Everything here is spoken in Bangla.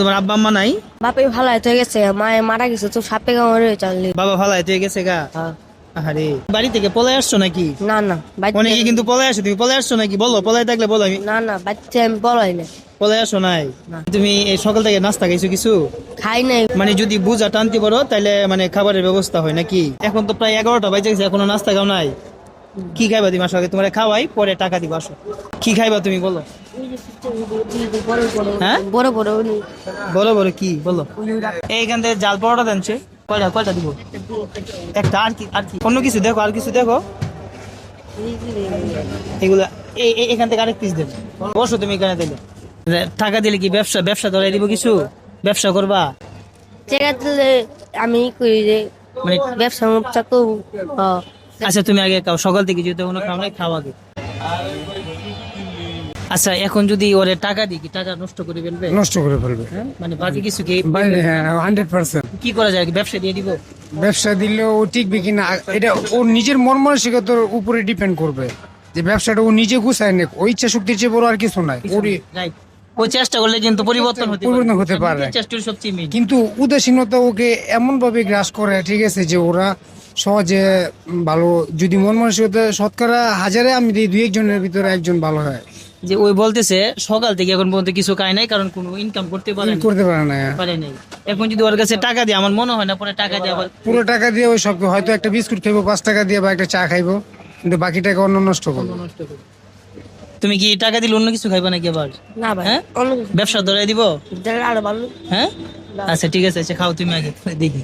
তোমার আব্বা আম্মা নাই? বাপে ভালো হয়ে গেছে, মায়ে মারা গেছে তো সাপে কামড়ে চললি। বাবা ভালাই হয়ে গেছে গা? আরে বাড়ি থেকে পলাই আসছো নাকি? না না অনেকে কিন্তু পলাই আসো, তুমি পলাই আসছো নাকি? বলো, পলাই থাকলে বলো। আমি না না বাচ্চা আমি বলাই না। পলাই আসো নাই? তুমি এই সকাল থেকে নাস্তা খাইছো কিছু? খাই নাই। মানে যদি বুঝা টানতে পারো তাহলে মানে খাবারের ব্যবস্থা হয় নাকি? এখন তো প্রায় 11টা বাজে গেছে, এখনো নাস্তা খাও নাই? কি খাইবা তুমি? আসো আগে তোমার খাওয়াই, পরে টাকা দিবা। আসো কি খাইবা তুমি বলো? হ্যাঁ বড় বড় বলো বলো কি বলো? এইখান থেকে জাল পরোটা দেনছে, কয়টা কয়টা দিব? একটা। আর কি আর কি অন্য কিছু দেখো, আর কিছু দেখো এগুলা। এখান থেকে আরেক পিস দেবে। বসো তুমি এখানে দিলে। টাকা দিলে কি ব্যবসা ব্যবসা ধরাই দিব? কিছু ব্যবসা করবা? জায়গা দিলে আমি করি যে মানে ব্যবসা মুবসা করবো। আচ্ছা তুমি আগে খাও, সকাল থেকে যদি কোনো খাও নাই, খাও আগে। আচ্ছা এখন যদি ওরে টাকা দিই, কি টাকা নষ্ট করে ফেলবে? নষ্ট করে ফেলবে। মানে বাকি কিছু কি 100%। কি করা যায়? ব্যবসা দিয়ে দিব? ব্যবসা দিলে ও টিকবে কিনা এটা ওর নিজের মন মানসিকতার উপরে ডিপেন্ড করবে, যে ব্যবসাটা ও নিজে গুছায় নেক। ওই ইচ্ছা শক্তির চেয়ে বড় আর কিছু নাই। ওরই রাইট। ওই চেষ্টা করলে কিন্তু পরিবর্তন হতে পারে। চেষ্টার সবচেয়ে মেইন। কিন্তু উদাসীনতা ওকে এমন ভাবে গ্রাস করে, ঠিক আছে, যে ওরা সহজে ভালো, যদি মন মানসিকতা শতকরা হাজারে আমি দিই 2-1 জনের ভিতরে একজন ভালো হয়। যে ওই বলতেছে সকাল থেকে এখন পর্যন্ত কিছু খায় নাই, কারণ কোনো ইনকাম করতে পারে করতে পারে না। নাই। এখন যদি ওর কাছে টাকা দিয়ে, আমার মনে হয় না পরে টাকা দিয়ে আবার পুরো টাকা দিয়ে ওই সব হয়তো একটা বিস্কুট খাইবো 5 টাকা দিয়ে, বা একটা চা খাইবো, কিন্তু বাকি টাকা অন্য নষ্ট করবো। নষ্ট করে। তুমি কি টাকা দিলে অন্য কিছু খাইবা নাকি আবার? না ভাই হ্যাঁ, ব্যবসা ধরে দিব? আরো ভালো। হ্যাঁ আচ্ছা ঠিক আছে, আচ্ছা খাও তুমি আগে, দেখি।